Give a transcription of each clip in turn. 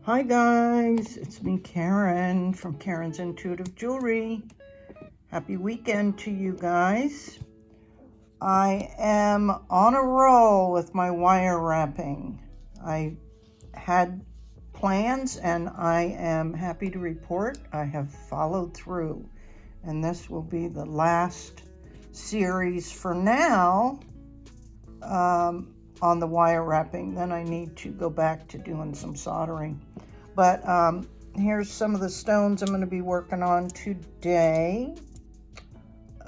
Hi guys, it's me Karen from Karen's Intuitive Jewelry. Happy weekend to you guys. I am on a roll with my wire wrapping. I had plans and I am happy to report I have followed through. And this will be the last series for now on the wire wrapping. Then I need to go back to doing some soldering. But here's some of the stones I'm going to be working on today.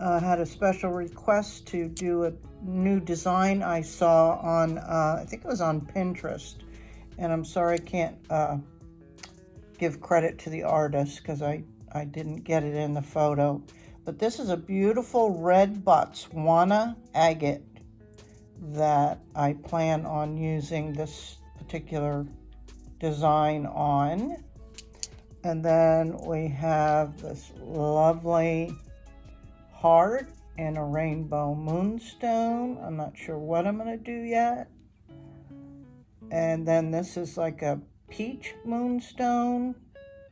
I had a special request to do a new design I saw on, I think it was on Pinterest. And I'm sorry I can't give credit to the artist because I didn't get it in the photo. But this is a beautiful red Botswana agate that I plan on using this particular design on. And then we have this lovely heart and a rainbow moonstone. I'm not sure what I'm going to do yet. And then this is like a peach moonstone.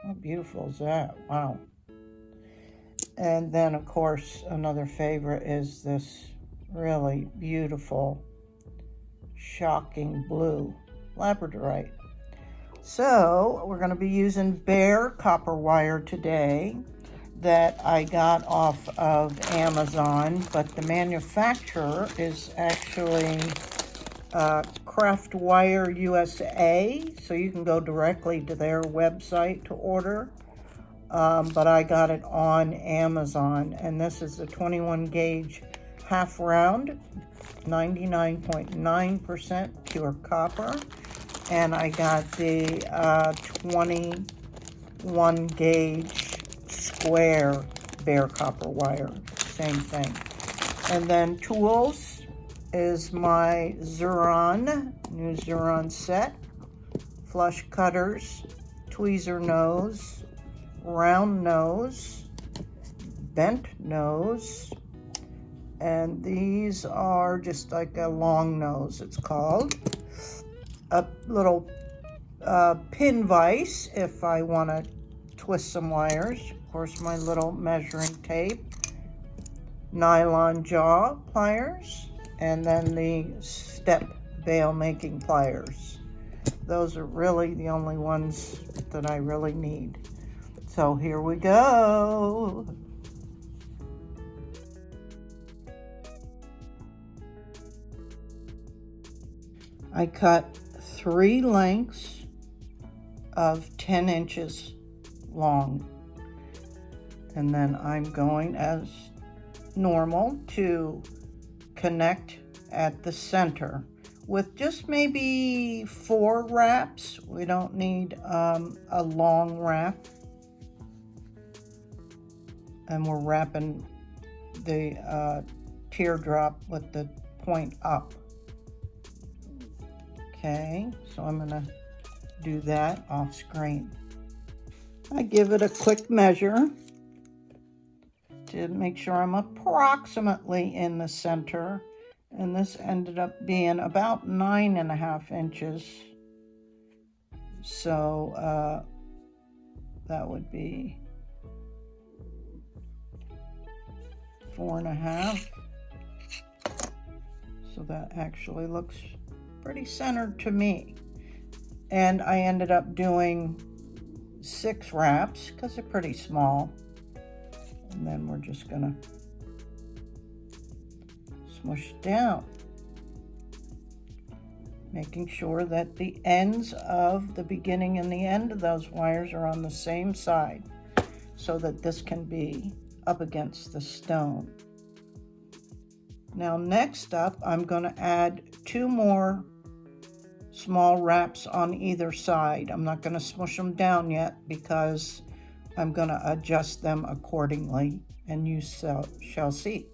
How beautiful is that? Wow. And then of course another favorite is this really beautiful shocking blue Labradorite. So we're going to be using bare copper wire today that I got off of Amazon, but the manufacturer is actually Craft Wire USA, so you can go directly to their website to order. But I got it on Amazon, and this is the 21 gauge half round, 99.9% pure copper. And I got the 21 gauge square bare copper wire, same thing. And then tools is my Xuron, new Xuron set, flush cutters, tweezer nose, round nose, bent nose, and these are just like a long nose, it's called. A little pin vise if I want to twist some wires. Of course, my little measuring tape, nylon jaw pliers, and then the step bail making pliers. Those are really the only ones that I really need. So here we go. I cut 3 lengths of 10 inches long, and then I'm going as normal to connect at the center with just maybe 4 wraps. We don't need a long wrap, and we're wrapping the teardrop with the point up. Okay, so I'm going to do that off screen. I give it a quick measure to make sure I'm approximately in the center, and this ended up being about 9.5 inches. So that would be 4.5. So that actually looks pretty centered to me. And I ended up doing 6 wraps because they're pretty small. And then we're just gonna smush down, making sure that the ends of the beginning and the end of those wires are on the same side so that this can be up against the stone. Now next up, I'm going to add 2 more small wraps on either side. I'm not going to smush them down yet because I'm going to adjust them accordingly, and you shall see.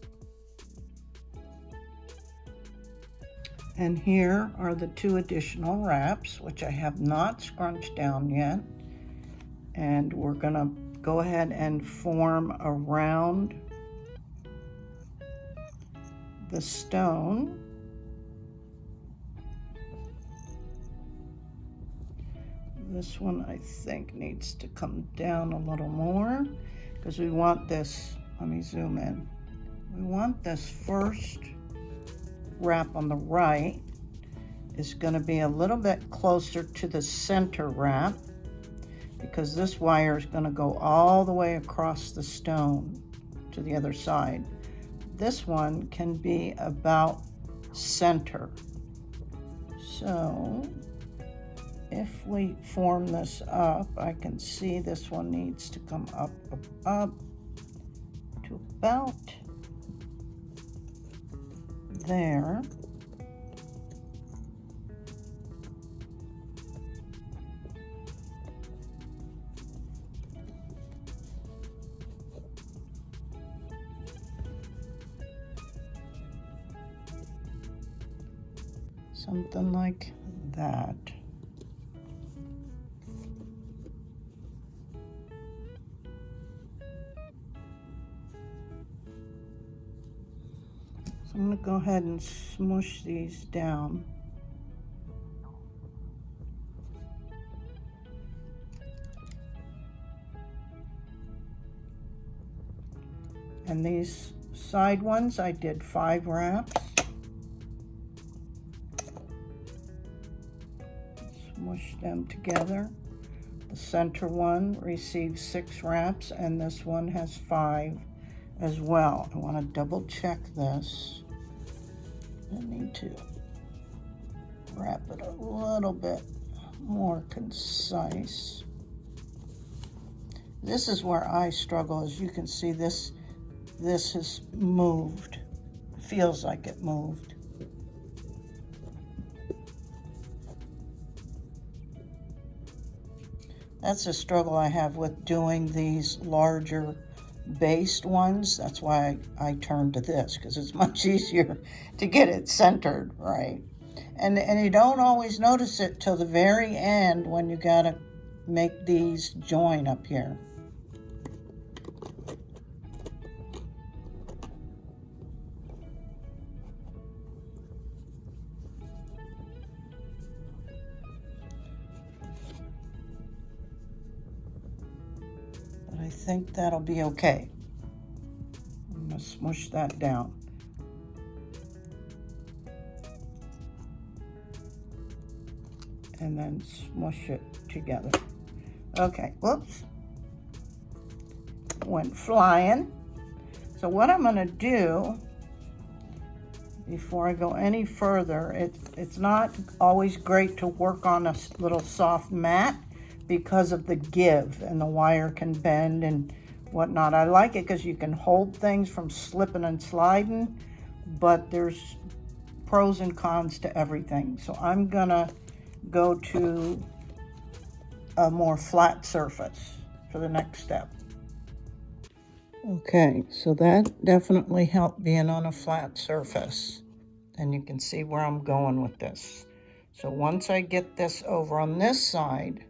And here are the 2 additional wraps, which I have not scrunched down yet. And we're going to go ahead and form around the stone. This one I think needs to come down a little more because we want this, let me zoom in. We want this first wrap on the right is going to be a little bit closer to the center wrap because this wire is going to go all the way across the stone to the other side. This one can be about center. So if we form this up, I can see this one needs to come up to about there. Something like that. So I'm going to go ahead and smush these down. And these side ones, I did 5 wraps. Smush them together. The center one receives 6 wraps, and this one has 5 as well. I want to double check this. I need to wrap it a little bit more concise. This is where I struggle. As you can see, this has moved. Feels like it moved. That's a struggle I have with doing these larger based ones. That's why I turned to this, because it's much easier to get it centered right. And you don't always notice it till the very end when you gotta make these join up here. I think that'll be okay. I'm going to smush that down. And then smush it together. Okay, whoops. Went flying. So what I'm going to do, before I go any further, it's not always great to work on a little soft mat, because of the give, and the wire can bend and whatnot. I like it because you can hold things from slipping and sliding, but there's pros and cons to everything. So I'm gonna go to a more flat surface for the next step. Okay, so that definitely helped being on a flat surface, and you can see where I'm going with this. So once I get this over on this side,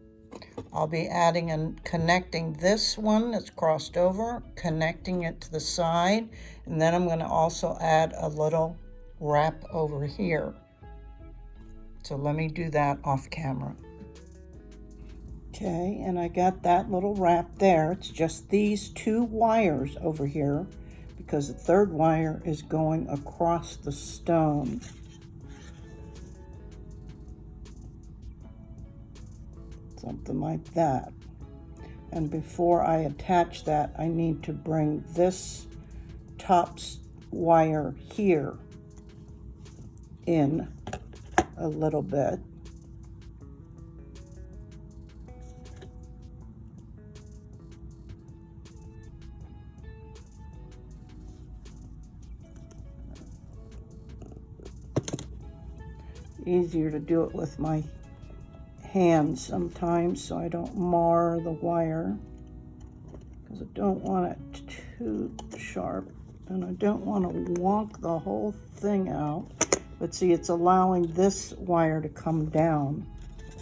I'll be adding and connecting this one that's crossed over, connecting it to the side, and then I'm going to also add a little wrap over here. So let me do that off camera. Okay, and I got that little wrap there. It's just these 2 wires over here because the 3rd wire is going across the stone. Something like that. And before I attach that, I need to bring this top wire here in a little bit. Easier to do it with my hands sometimes so I don't mar the wire, because I don't want it too sharp and I don't want to wonk the whole thing out. But see, it's allowing this wire to come down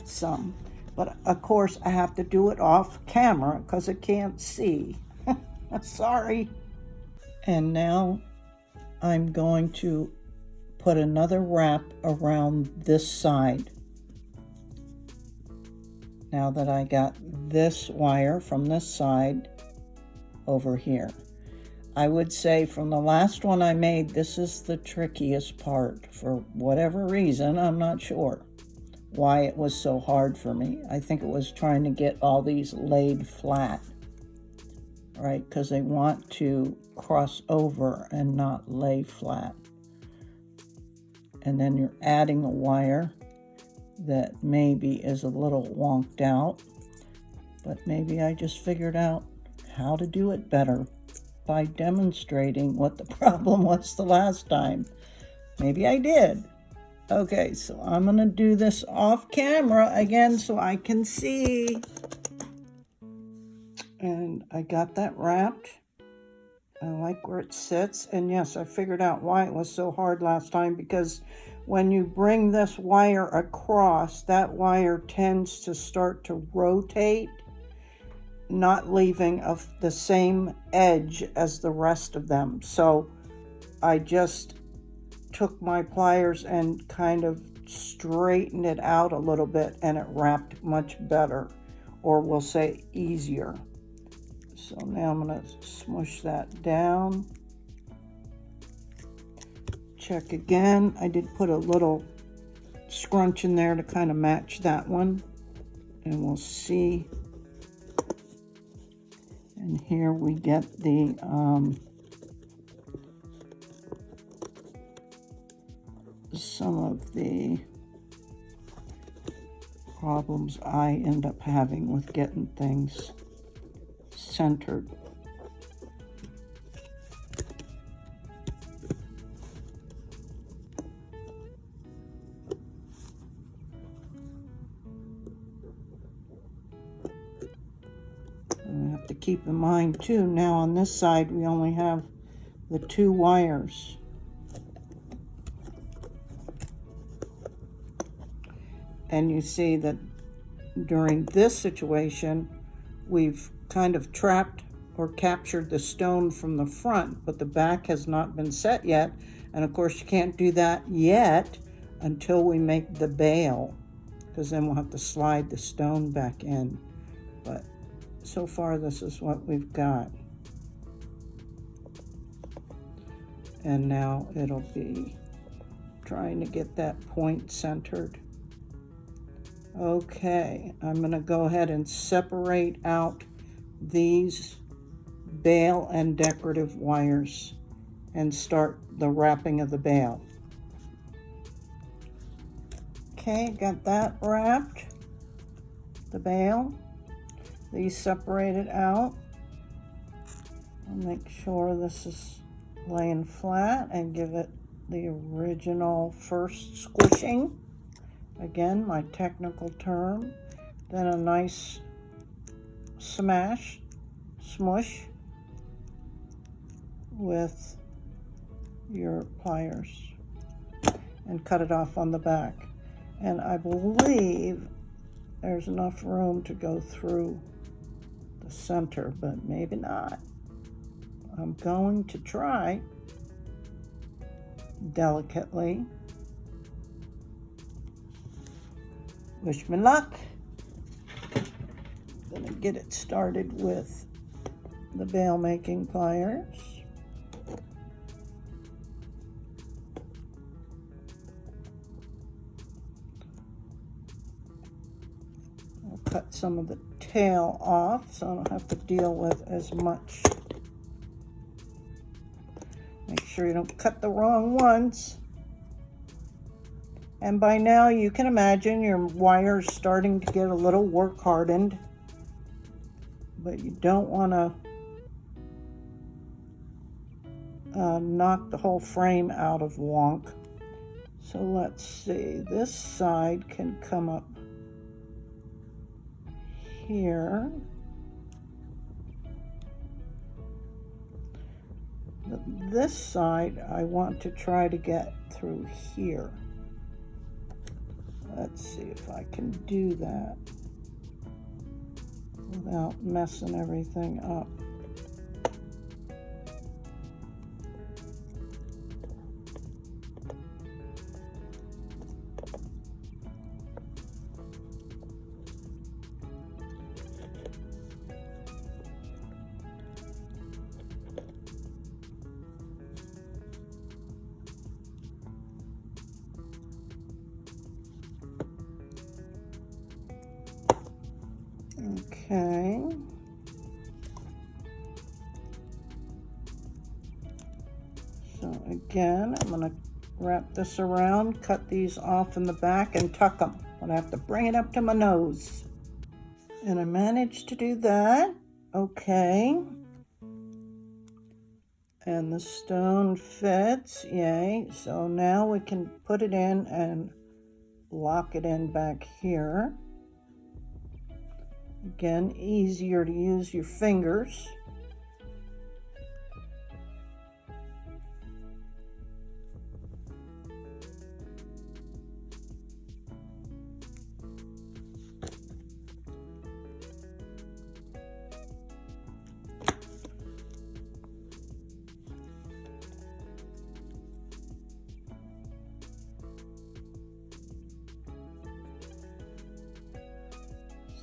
some, but of course I have to do it off camera because I can't see. Sorry. And now I'm going to put another wrap around this side. now that I got this wire from this side over here. I would say from the last one I made, this is the trickiest part for whatever reason. I'm not sure why it was so hard for me. I think it was trying to get all these laid flat, right? Because they want to cross over and not lay flat. And then you're adding a wire that maybe is a little wonked out, but maybe I just figured out how to do it better by demonstrating what the problem was the last time. Maybe I did. Okay, so I'm gonna do this off camera again so I can see. And I got that wrapped. I like where it sits. And yes, I figured out why it was so hard last time, because when you bring this wire across, that wire tends to start to rotate, not leaving of the same edge as the rest of them. So I just took my pliers and kind of straightened it out a little bit, and it wrapped much better, or we'll say easier. So now I'm going to smush that down. Check again. I did put a little scrunch in there to kind of match that one, and we'll see. And here we get the some of the problems I end up having with getting things centered. And we have to keep in mind too, now on this side we only have the 2 wires. And you see that during this situation, we've kind of trapped or captured the stone from the front, but the back has not been set yet. And of course, you can't do that yet until we make the bail, because then we'll have to slide the stone back in. But so far, this is what we've got. And now it'll be trying to get that point centered. Okay, I'm going to go ahead and separate out these bail and decorative wires and start the wrapping of the bail. Okay, got that wrapped, the bail. These separated out. I'll make sure this is laying flat and give it the original first squishing. Again, my technical term. Then a nice smush with your pliers and cut it off on the back. And I believe there's enough room to go through the center, but maybe not. I'm going to try delicately. Wish me luck. Gonna get it started with the bail making pliers. I'll cut some of the tail off so I don't have to deal with as much. Make sure you don't cut the wrong ones. And by now you can imagine your wire's starting to get a little work hardened, but you don't want to knock the whole frame out of wonk. So let's see, this side can come up here. But this side I want to try to get through here. Let's see if I can do that without messing everything up. Okay. So again, I'm going to wrap this around, cut these off in the back, and tuck them. I'm going to have to bring it up to my nose. And I managed to do that. Okay. And the stone fits, yay. So now we can put it in and lock it in back here. Again, easier to use your fingers.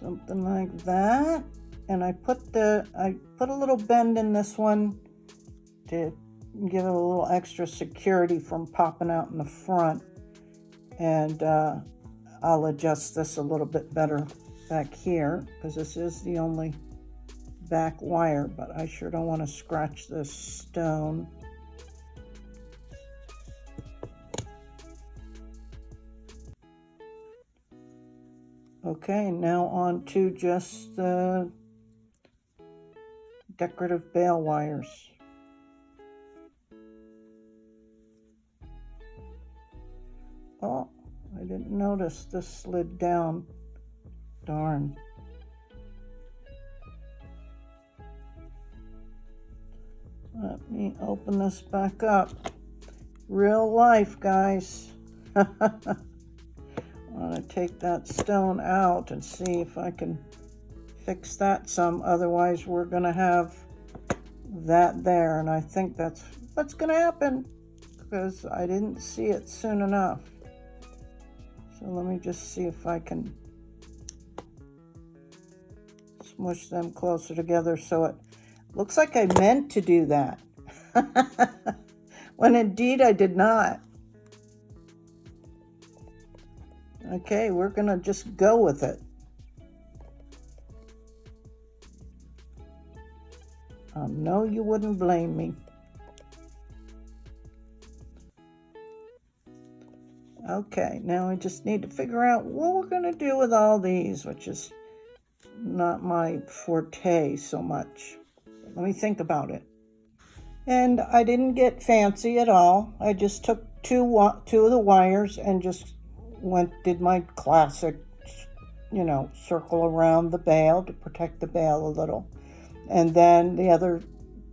Something like that. And I put a little bend in this one to give it a little extra security from popping out in the front. And I'll adjust this a little bit better back here because this is the only back wire, but I sure don't want to scratch this stone. Okay, now on to just the decorative bail wires. Oh, I didn't notice this slid down. Darn. Let me open this back up. Real life, guys. I want to take that stone out and see if I can fix that some. Otherwise, we're going to have that there. And I think that's what's going to happen because I didn't see it soon enough. So let me just see if I can smush them closer together so it looks like I meant to do that. When indeed I did not. Okay, we're gonna just go with it. No, you wouldn't blame me. Okay, now I just need to figure out what we're gonna do with all these, which is not my forte so much. Let me think about it. And I didn't get fancy at all. I just took two of the wires and just did my classic, circle around the bail to protect the bail a little. And then the other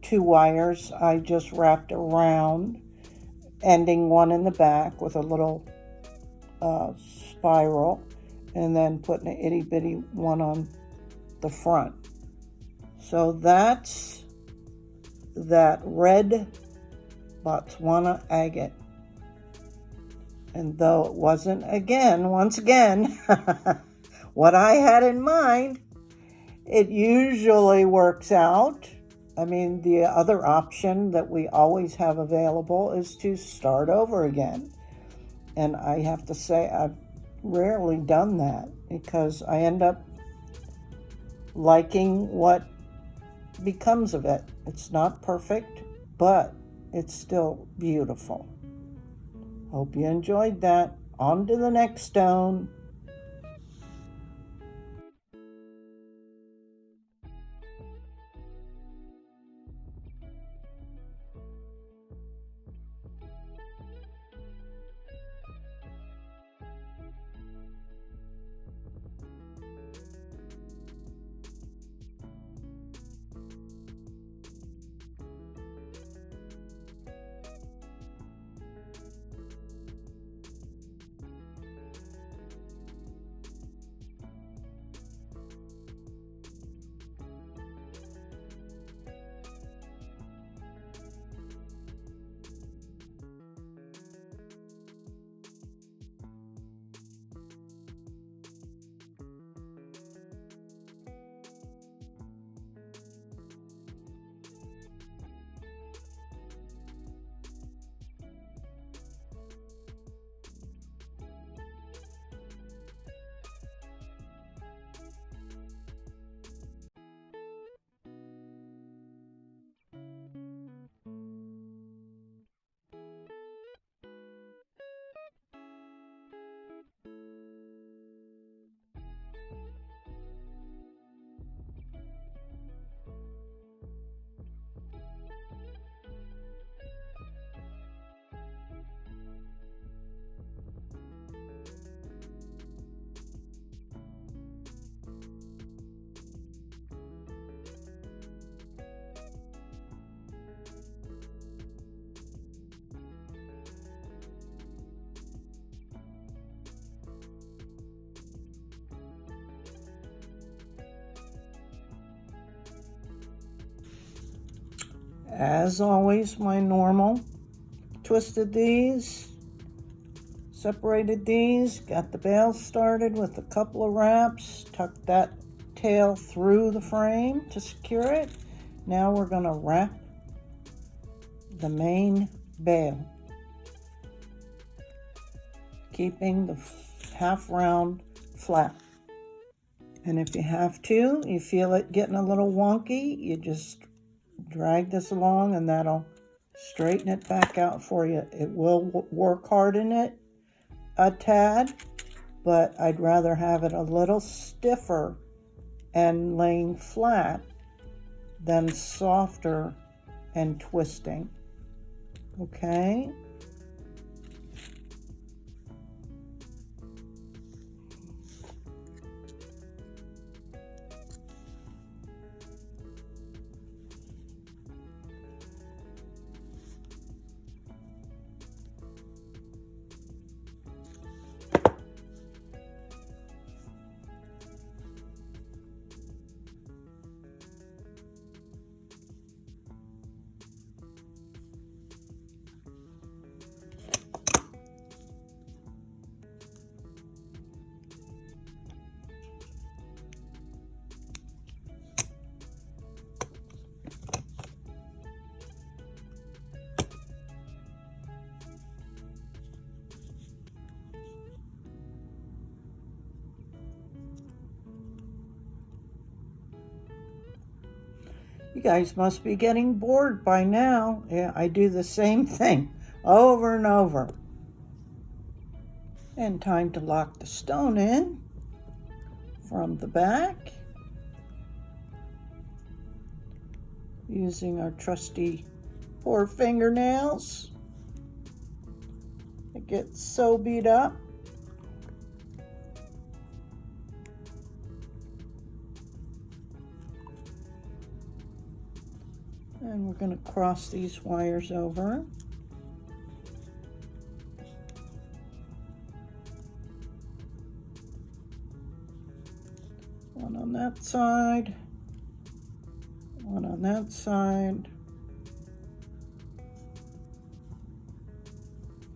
two wires I just wrapped around, ending one in the back with a little spiral, and then putting an itty bitty one on the front. So that's that red Botswana agate. And though it wasn't, once again, what I had in mind, it usually works out. I mean, the other option that we always have available is to start over again. And I have to say, I've rarely done that because I end up liking what becomes of it. It's not perfect, but it's still beautiful. Hope you enjoyed that. On to the next stone. as always, my normal. Twisted these, separated these, got the bail started with a couple of wraps, tucked that tail through the frame to secure it. Now we're going to wrap the main bail, keeping the half round flat. And if you have to, you feel it getting a little wonky, you just drag this along and that'll straighten it back out for you. It will work hard in it a tad, but I'd rather have it a little stiffer and laying flat than softer and twisting. Okay? You guys must be getting bored by now. Yeah, I do the same thing over and over. And time to lock the stone in from the back using our trusty 4 fingernails. It gets so beat up. And we're going to cross these wires over. One on that side, one on that side.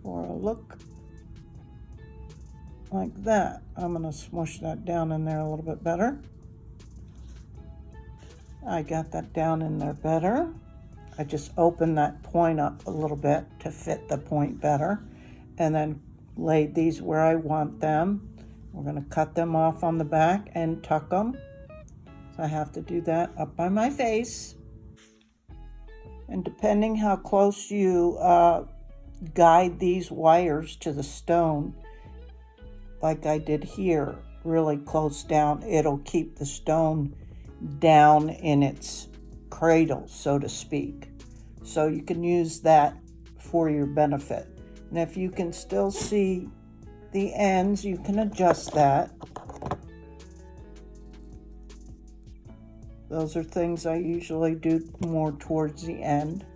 For a look like that. I'm going to smush that down in there a little bit better. I got that down in there better. I just opened that point up a little bit to fit the point better, and then laid these where I want them. We're going to cut them off on the back and tuck them. So I have to do that up by my face. And depending how close you guide these wires to the stone, like I did here, really close down, it'll keep the stone down in its cradle, so to speak. So you can use that for your benefit. And if you can still see the ends, you can adjust that. Those are things I usually do more towards the end.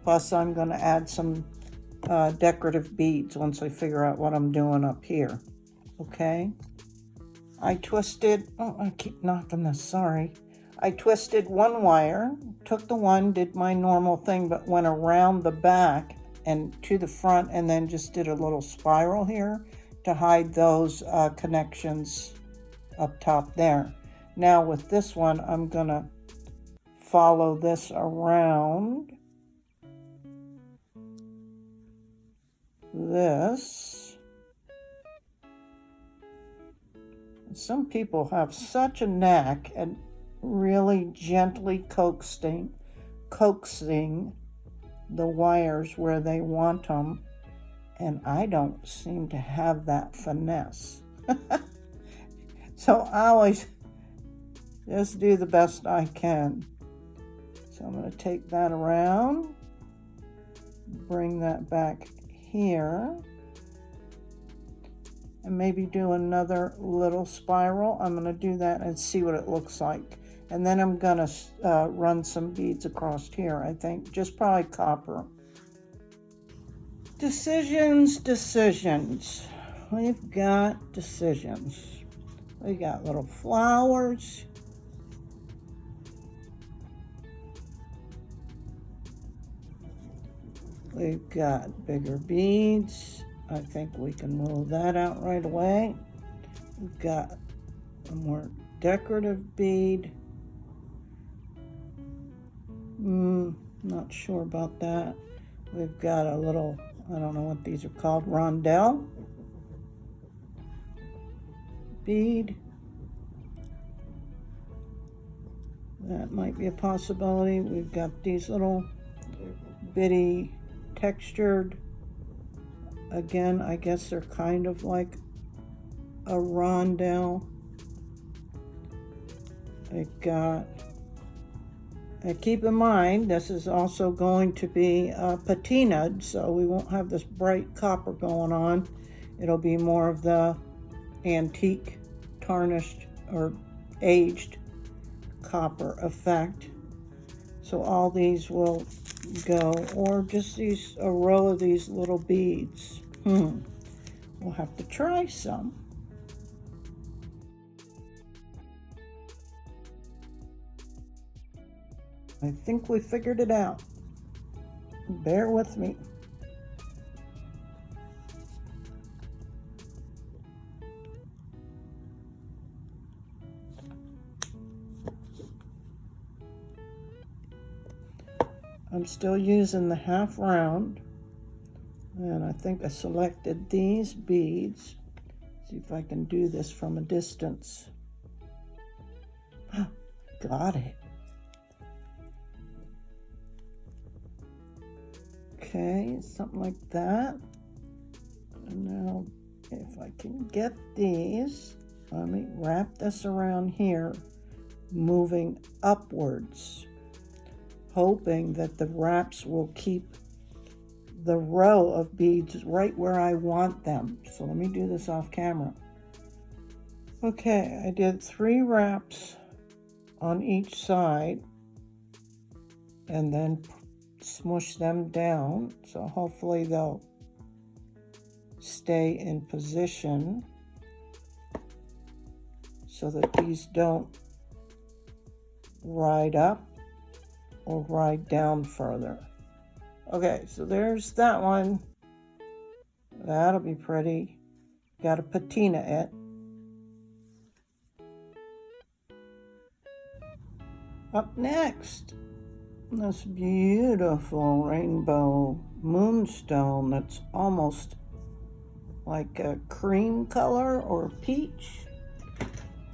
Plus I'm going to add some decorative beads once I figure out what I'm doing up here. Okay? I twisted, I keep knocking this, sorry. I twisted one wire, took the one, did my normal thing, but went around the back and to the front, and then just did a little spiral here to hide those connections up top there. Now with this one, I'm gonna follow this around this. Some people have such a knack at really gently coaxing the wires where they want them, and I don't seem to have that finesse. So I always just do the best I can. So I'm going to take that around, bring that back here, and maybe do another little spiral. I'm going to do that and see what it looks like. And then I'm going to run some beads across here, I think, just probably copper. Decisions. We've got decisions. We got little flowers. We've got bigger beads. I think we can move that out right away. We've got a more decorative bead. Not sure about that. We've got a little, I don't know what these are called, rondelle bead. That might be a possibility. We've got these little bitty textured, again, I guess they're kind of like a rondelle. Keep in mind, this is also going to be patinaed, so we won't have this bright copper going on. It'll be more of the antique, tarnished, or aged copper effect. So all these will go, or just a row of these little beads. We'll have to try some. I think we figured it out. Bear with me. I'm still using the half round, and I think I selected these beads. See if I can do this from a distance. Got it. Okay, something like that. And now, if I can get these, let me wrap this around here, moving upwards, hoping that the wraps will keep the row of beads right where I want them. So let me do this off camera. Okay, I did 3 wraps on each side and then smush them down, so hopefully they'll stay in position so that these don't ride up or ride down further. Okay, so there's that one. That'll be pretty. Got to patina it. Up next, this beautiful rainbow moonstone that's almost like a cream color or peach,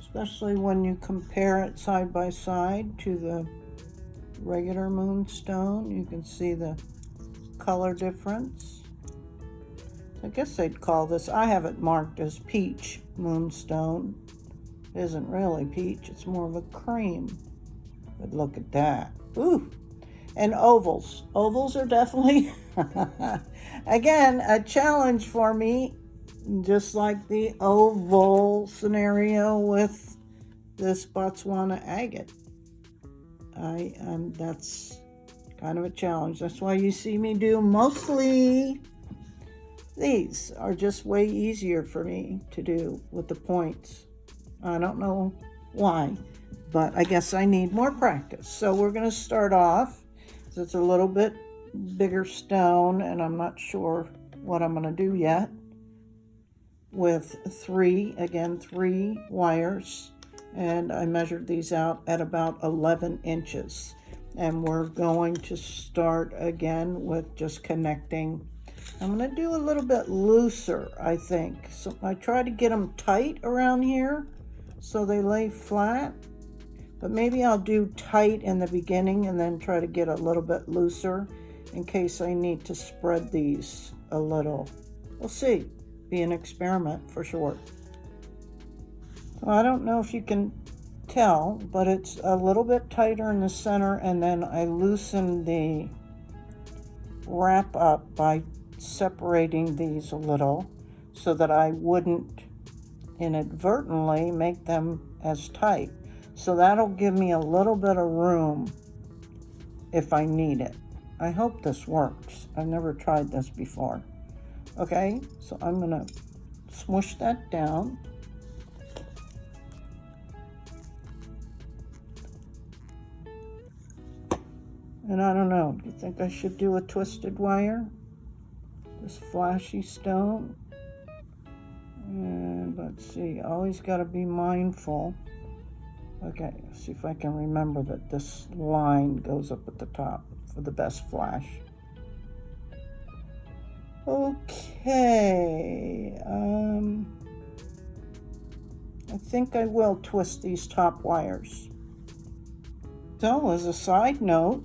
especially when you compare it side by side to the regular moonstone. You can see the color difference. I guess they'd call this, I have it marked as peach moonstone. It isn't really peach, it's more of a cream. But look at that. Ooh. And ovals. Ovals are definitely, again, a challenge for me, just like the oval scenario with this Botswana agate. That's kind of a challenge. That's why you see me do mostly, these are just way easier for me to do with the points. I don't know why, but I guess I need more practice. So we're going to start off. It's a little bit bigger stone, and I'm not sure what I'm going to do yet, with 3 wires, and I measured these out at about 11 inches. And we're going to start again with just connecting. I'm going to do a little bit looser, I think. So I try to get them tight around here so they lay flat. But maybe I'll do tight in the beginning and then try to get a little bit looser in case I need to spread these a little. We'll see. Be an experiment for sure. Well, I don't know if you can tell, but it's a little bit tighter in the center, and then I loosen the wrap up by separating these a little so that I wouldn't inadvertently make them as tight. So that'll give me a little bit of room if I need it. I hope this works. I've never tried this before. Okay, so I'm gonna smush that down. And I don't know, do you think I should do a twisted wire? This flashy stone? And let's see, always got to be mindful. Okay, let's see if I can remember that this line goes up at the top for the best flash. Okay, I think I will twist these top wires. So as a side note,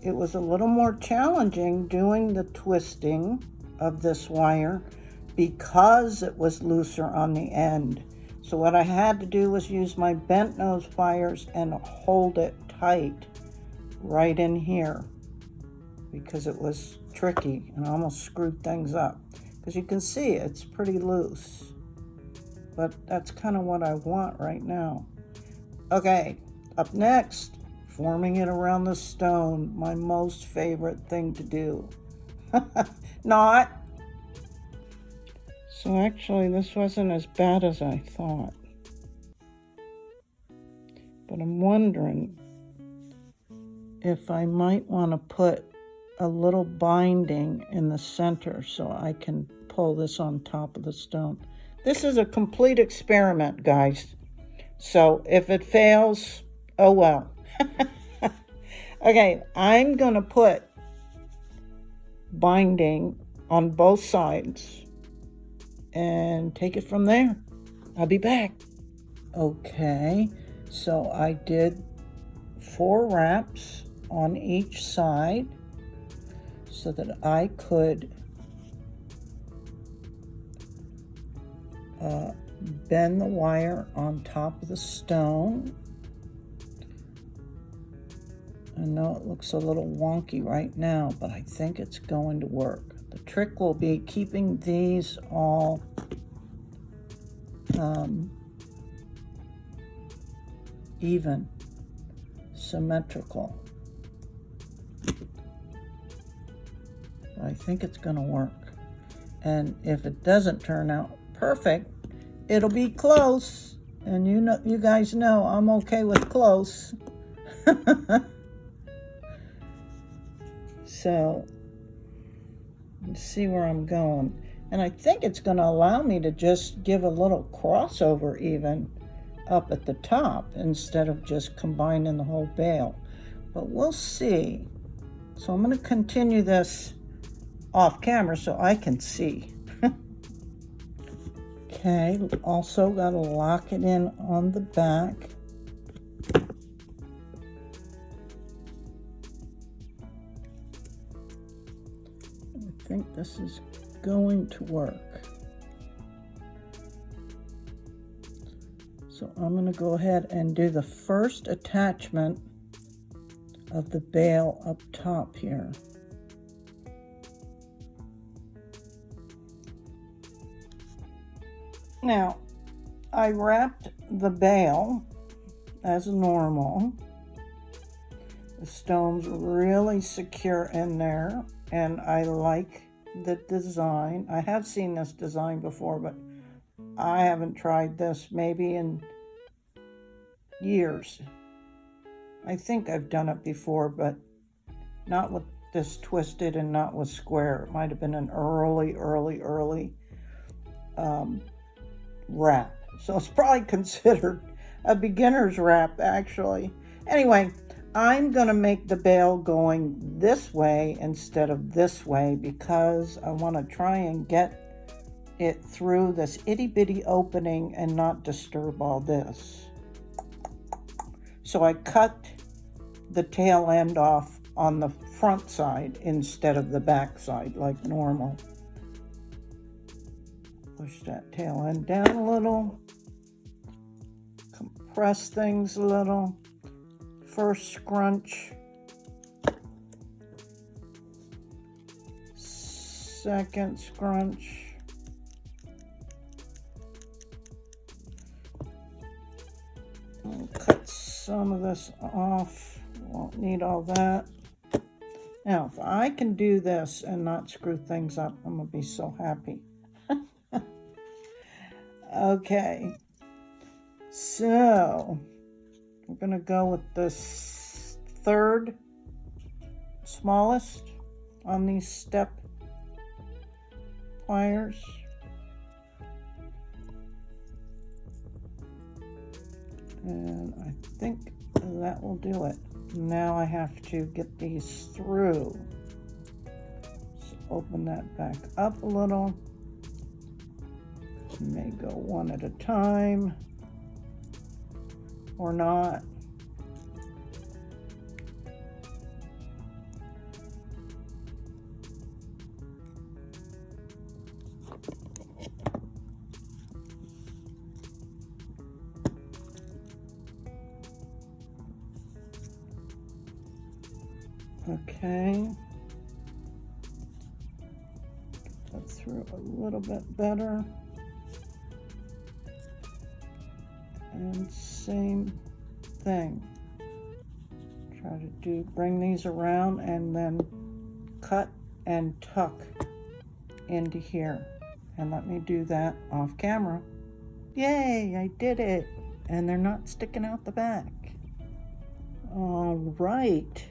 it was a little more challenging doing the twisting of this wire because it was looser on the end. So what I had to do was use my bent nose pliers and hold it tight right in here because it was tricky and almost screwed things up. Because you can see it's pretty loose, but that's kind of what I want right now. Okay, up next, forming it around the stone, my most favorite thing to do. Not. So actually this wasn't as bad as I thought. But I'm wondering if I might want to put a little binding in the center so I can pull this on top of the stone. This is a complete experiment, guys. So if it fails, oh well. Okay, I'm going to put binding on both sides and take it from there. I'll be back. Okay, so I did 4 wraps on each side so that I could bend the wire on top of the stone. I know it looks a little wonky right now, but I think it's going to work. The trick will be keeping these all even, symmetrical. I think it's going to work. And if it doesn't turn out perfect, it'll be close. And you guys know I'm okay with close. So, let's see where I'm going. And I think it's going to allow me to just give a little crossover even up at the top instead of just combining the whole bale. But we'll see. So I'm going to continue this off camera so I can see. Okay, also got to lock it in on the back. I think this is going to work. So I'm going to go ahead and do the first attachment of the bale up top here. Now, I wrapped the bale as normal. The stone's really secure in there, and I like the design. I have seen this design before, but I haven't tried this maybe in years. I think I've done it before, but not with this twisted and not with square. It might have been an early wrap. So it's probably considered a beginner's wrap, actually. Anyway, I'm going to make the bale going this way instead of this way because I want to try and get it through this itty-bitty opening and not disturb all this. So I cut the tail end off on the front side instead of the back side like normal. Push that tail end down a little, compress things a little. First scrunch, second scrunch, I'll cut some of this off, won't need all that. Now if I can do this and not screw things up, I'm gonna be so happy. Okay, so we're going to go with this third smallest on these step pliers. And I think that will do it. Now I have to get these through. So open that back up a little. May go one at a time or not. Okay. Get that through a little bit better. And same thing. Try to bring these around and then cut and tuck into here. And let me do that off camera. Yay, I did it. And they're not sticking out the back. All right.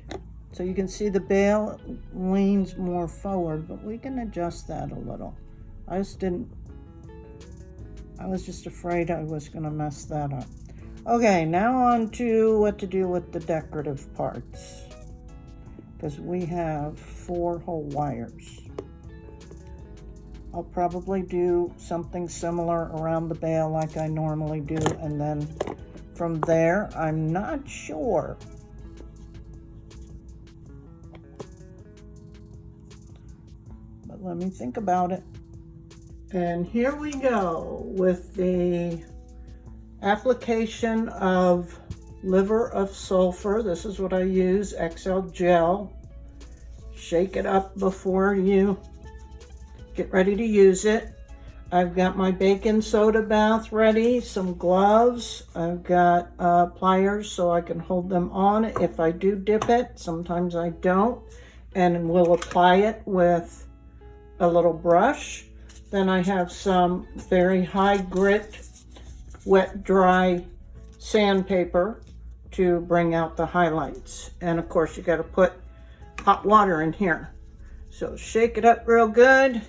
So you can see the bail leans more forward, but we can adjust that a little. I was just afraid I was going to mess that up. Okay, now on to what to do with the decorative parts. Because we have 4 whole wires. I'll probably do something similar around the bail like I normally do. And then from there, I'm not sure. But let me think about it. And here we go with the application of Liver of Sulfur. This is what I use, XL gel. Shake it up before you get ready to use it. I've got my baking soda bath ready, some gloves. I've got pliers so I can hold them on if I do dip it. Sometimes I don't. And we'll apply it with a little brush. Then I have some very high grit, wet, dry sandpaper to bring out the highlights. And of course you got to put hot water in here. So shake it up real good.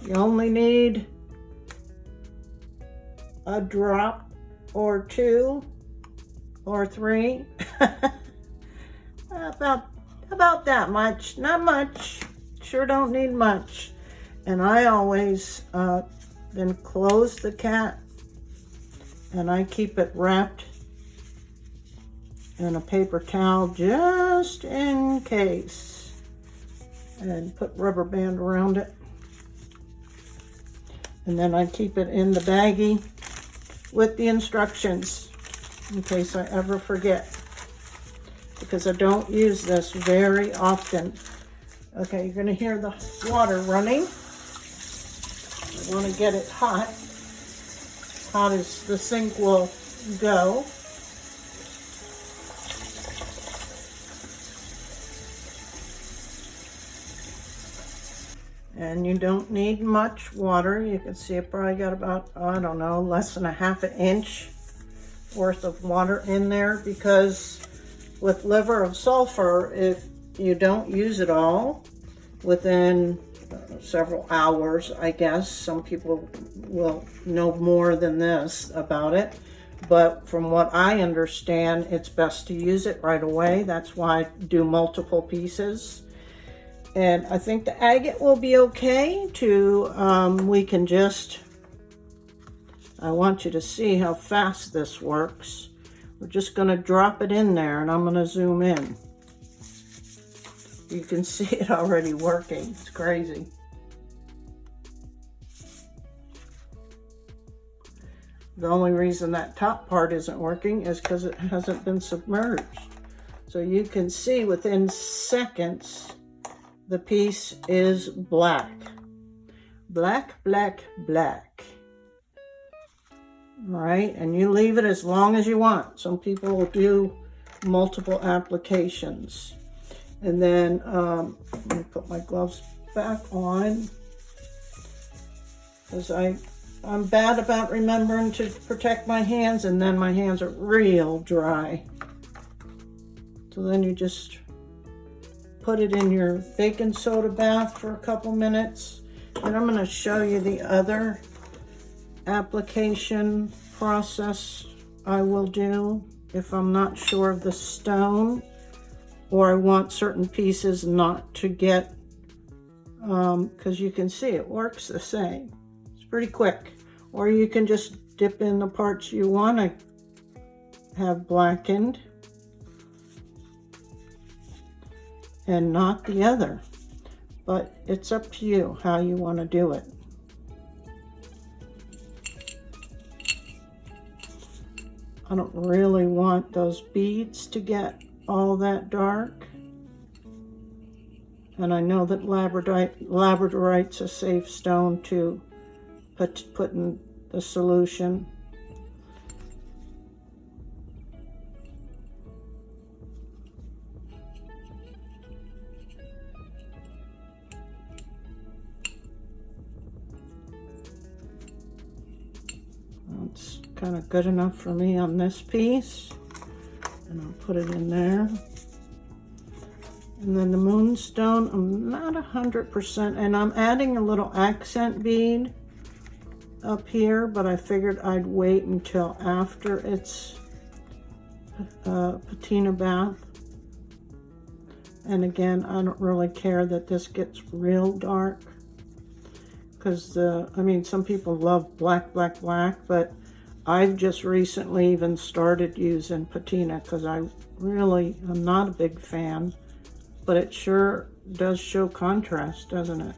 You only need a drop or 2 or 3. About that much, not much, sure don't need much. And I always then close the cap and I keep it wrapped in a paper towel just in case, and put rubber band around it. And then I keep it in the baggie with the instructions in case I ever forget, because I don't use this very often. Okay, you're going to hear the water running. I want to get it hot as the sink will go. And you don't need much water. You can see it probably got about, I don't know, less than 1/2 inch worth of water in there, because with Liver of Sulfur, if you don't use it all within several hours, I guess, some people will know more than this about it, but from what I understand, it's best to use it right away. That's why I do multiple pieces. And I think the agate will be okay to, we can just, I want you to see how fast this works. We're just going to drop it in there, and I'm going to zoom in. You can see it already working. It's crazy. The only reason that top part isn't working is because it hasn't been submerged. So you can see within seconds, the piece is black. Black, black, black. All right, and you leave it as long as you want. Some people will do multiple applications. And then let me put my gloves back on, because I'm bad about remembering to protect my hands, and then my hands are real dry. So then you just put it in your baking soda bath for a couple minutes. And I'm going to show you the other application process I will do if I'm not sure of the stone, or I want certain pieces not to get, because you can see it works the same. It's pretty quick. Or you can just dip in the parts you want to have blackened and not the other. But it's up to you how you want to do it. I don't really want those beads to get all that dark. And I know that Labradorite's a safe stone to put in the solution. It's kind of good enough for me on this piece, and I'll put it in there. And then the moonstone, I'm not 100%, and I'm adding a little accent bead up here, but I figured I'd wait until after it's patina bath. And again, I don't really care that this gets real dark, because I mean, some people love black, but I've just recently even started using patina because I really am not a big fan, but it sure does show contrast, doesn't it?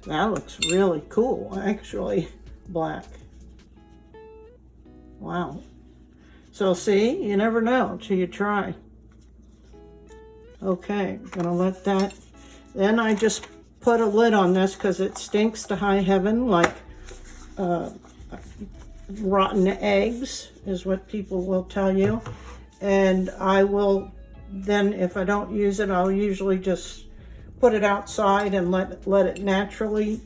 That looks really cool, actually, black. Wow. So see, you never know till you try. Okay, I'm gonna let that, then I just put a lid on this because it stinks to high heaven, like rotten eggs is what people will tell you. And I will then, if I don't use it, I'll usually just put it outside and let it naturally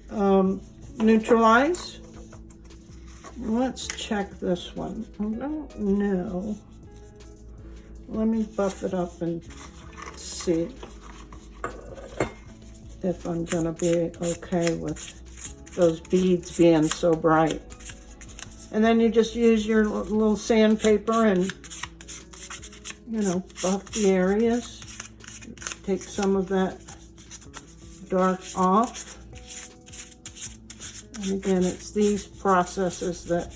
neutralize. Let's check this one. I don't know. Let me buff it up and see if I'm gonna be okay with those beads being so bright. And then you just use your little sandpaper and, you know, buff the areas. Take some of that dark off. And again, it's these processes that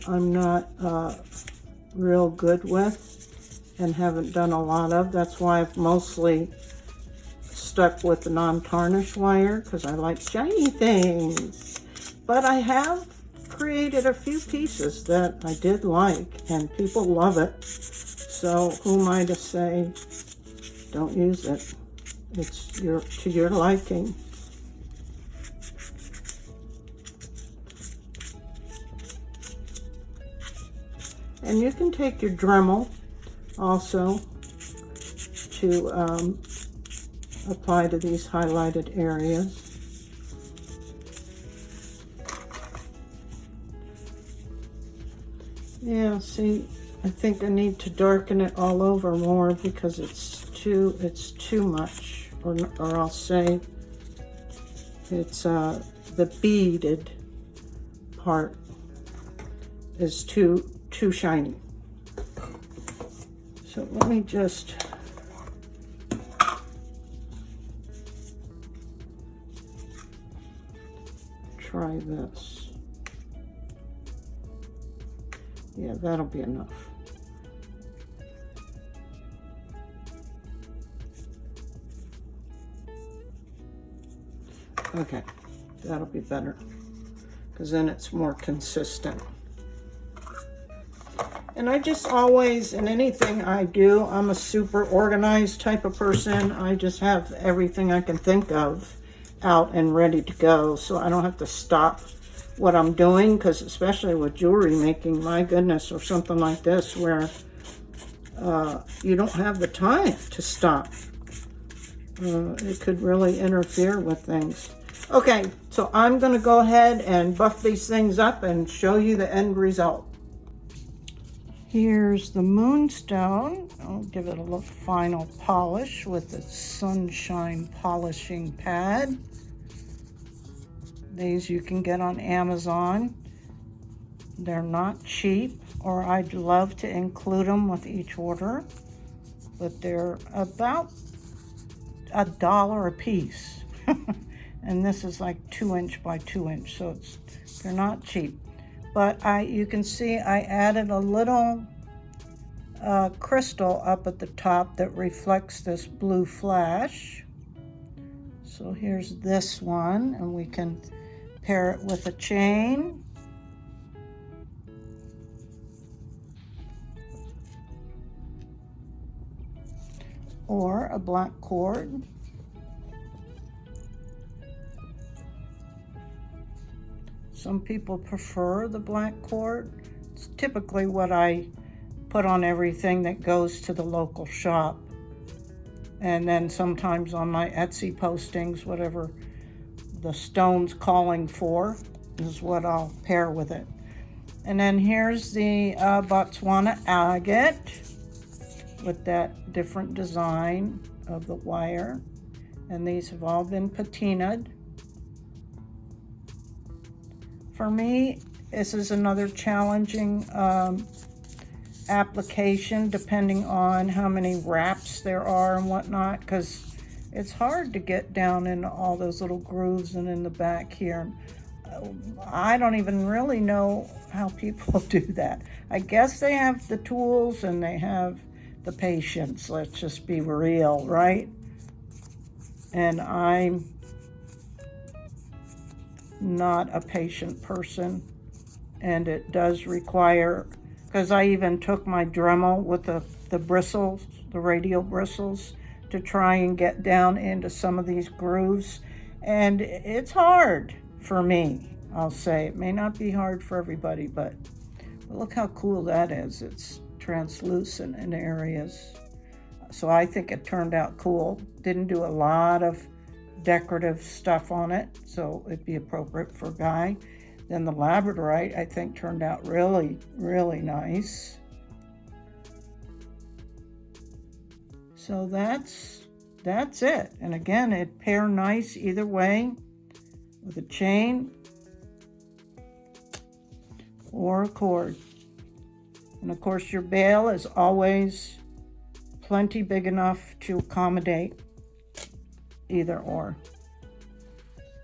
I'm not real good with and haven't done a lot of. That's why I've mostly stuck with the non-tarnish wire, because I like shiny things. But I have created a few pieces that I did like, and people love it. So who am I to say don't use it? It's to your liking. And you can take your Dremel also to apply to these highlighted areas. Yeah, see, I think I need to darken it all over more because it's too much, or I'll say it's the beaded part is too shiny. So let me just try this. Yeah, that'll be enough. Okay, that'll be better, because then it's more consistent. And I just always, in anything I do, I'm a super organized type of person. I just have everything I can think of out and ready to go, so I don't have to stop what I'm doing, because especially with jewelry making, my goodness, or something like this where you don't have the time to stop. It could really interfere with things. Okay, so I'm going to go ahead and buff these things up and show you the end result. Here's the moonstone. I'll give it a little final polish with the sunshine polishing pad. These you can get on Amazon. They're not cheap, or I'd love to include them with each order, but they're about $1 a piece. And this is like 2" by 2", so they're not cheap. But you can see I added a little crystal up at the top that reflects this blue flash. So here's this one, and we can pair it with a chain. Or a black cord. Some people prefer the black cord. It's typically what I put on everything that goes to the local shop. And then sometimes on my Etsy postings, whatever the stone's calling for is what I'll pair with it. And then here's the Botswana agate with that different design of the wire. And these have all been patinaed. For me, this is another challenging application depending on how many wraps there are and whatnot, because it's hard to get down into all those little grooves and in the back here. I don't even really know how people do that. I guess they have the tools and they have the patience. Let's just be real, right? And I'm not a patient person, and it does require, because I even took my Dremel with the bristles, the radial bristles, to try and get down into some of these grooves, and it's hard for me. I'll say it may not be hard for everybody, but look how cool that is. It's translucent in areas, so I think it turned out cool. Didn't do a lot of decorative stuff on it, so it'd be appropriate for a guy. Then the Labradorite, I think, turned out really, really nice. So that's it. And again, it'd pair nice either way with a chain or a cord. And of course, your bail is always plenty big enough to accommodate either or.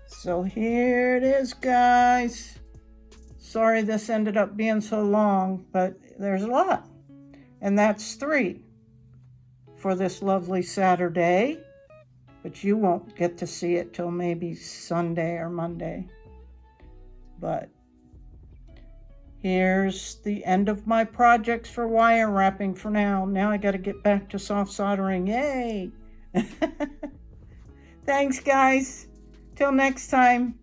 So here it is, guys. Sorry this ended up being so long, but there's a lot. And that's 3 for this lovely Saturday. But you won't get to see it till maybe Sunday or Monday. But here's the end of my projects for wire wrapping for now. Now I got to get back to soft soldering. Yay! Thanks, guys. Till next time.